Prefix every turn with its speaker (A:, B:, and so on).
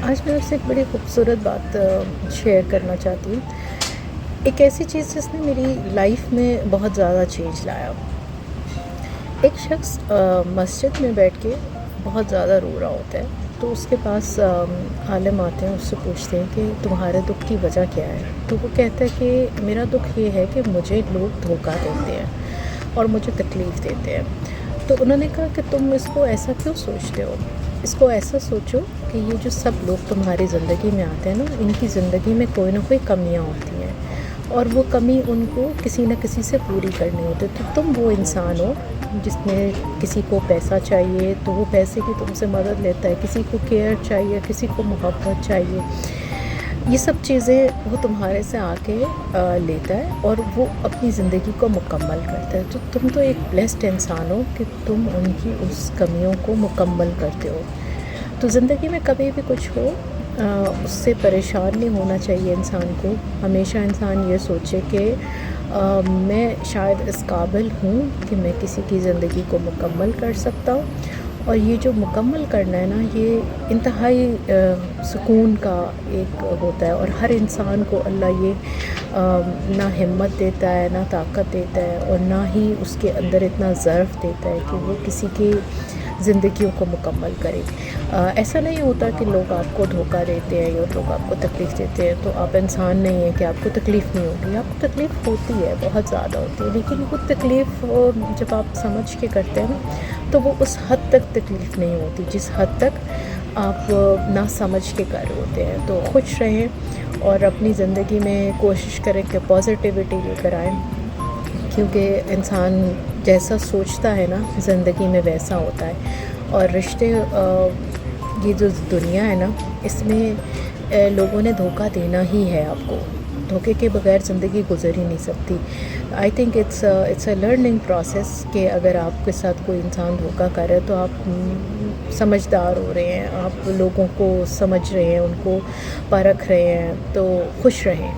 A: آج میں آپ سے ایک بڑی خوبصورت بات شیئر کرنا چاہتی ہوں۔ ایک ایسی چیز جس نے میری لائف میں بہت زیادہ چینج لایا۔ ایک شخص مسجد میں بیٹھ کے بہت زیادہ رو رہا ہوتا ہے، تو اس کے پاس عالم آتے ہیں، اس سے پوچھتے ہیں کہ تمہارے دکھ کی وجہ کیا ہے؟ تو وہ کہتا ہے کہ میرا دکھ یہ ہے کہ مجھے لوگ دھوکہ دیتے ہیں اور مجھے تکلیف دیتے ہیں۔ تو انہوں نے کہا کہ تم اس کو ایسا کیوں سوچتے ہو؟ اس کو ایسا سوچو کہ یہ جو سب لوگ تمہاری زندگی میں آتے ہیں نا، ان کی زندگی میں کوئی نہ کوئی کمیاں ہوتی ہیں، اور وہ کمی ان کو کسی نہ کسی سے پوری کرنی ہوتی ہے۔ تو تم وہ انسان ہو جس میں کسی کو پیسہ چاہیے تو وہ پیسے کی تم سے مدد لیتا ہے، کسی کو کیئر چاہیے، کسی کو محبت چاہیے، یہ سب چیزیں وہ تمہارے سے آ کے لیتا ہے اور وہ اپنی زندگی کو مکمل کرتا ہے۔ تو تم تو ایک بلیسڈ انسان ہو کہ تم ان کی اس کمیوں کو مکمل کرتے ہو۔ تو زندگی میں کبھی بھی کچھ ہو اس سے پریشان نہیں ہونا چاہیے انسان کو۔ ہمیشہ انسان یہ سوچے کہ میں شاید اس قابل ہوں کہ میں کسی کی زندگی کو مکمل کر سکتا ہوں، اور یہ جو مکمل کرنا ہے نا، یہ انتہائی سکون کا ایک ہوتا ہے، اور ہر انسان کو اللہ یہ نہ ہمت دیتا ہے، نہ طاقت دیتا ہے، اور نہ ہی اس کے اندر اتنا ظرف دیتا ہے کہ وہ کسی کی زندگیوں کو مکمل کرے۔ ایسا نہیں ہوتا کہ لوگ آپ کو دھوکہ دیتے ہیں یا لوگ آپ کو تکلیف دیتے ہیں تو آپ انسان نہیں ہیں کہ آپ کو تکلیف نہیں ہوگی۔ آپ کو تکلیف ہوتی ہے، بہت زیادہ ہوتی ہے، لیکن وہ تکلیف جب آپ سمجھ کے کرتے ہیں نا، تو وہ اس حد تک تکلیف نہیں ہوتی جس حد تک آپ نہ سمجھ کے کر رہے ہوتے ہیں۔ تو خوش رہیں اور اپنی زندگی میں کوشش کریں کہ پازیٹیوٹی لے کر آئیں، کیونکہ انسان جیسا سوچتا ہے نا زندگی میں ویسا ہوتا ہے۔ اور رشتے، یہ جو دنیا ہے نا، اس میں لوگوں نے دھوکہ دینا ہی ہے آپ کو۔ دھوکے کے بغیر زندگی گزر ہی نہیں سکتی۔ I think it's a learning process کہ اگر آپ کے ساتھ کوئی انسان دھوکہ کر رہا ہے تو آپ سمجھدار ہو رہے ہیں، آپ لوگوں کو سمجھ رہے ہیں، ان کو پرکھ رہے ہیں، تو خوش رہیں۔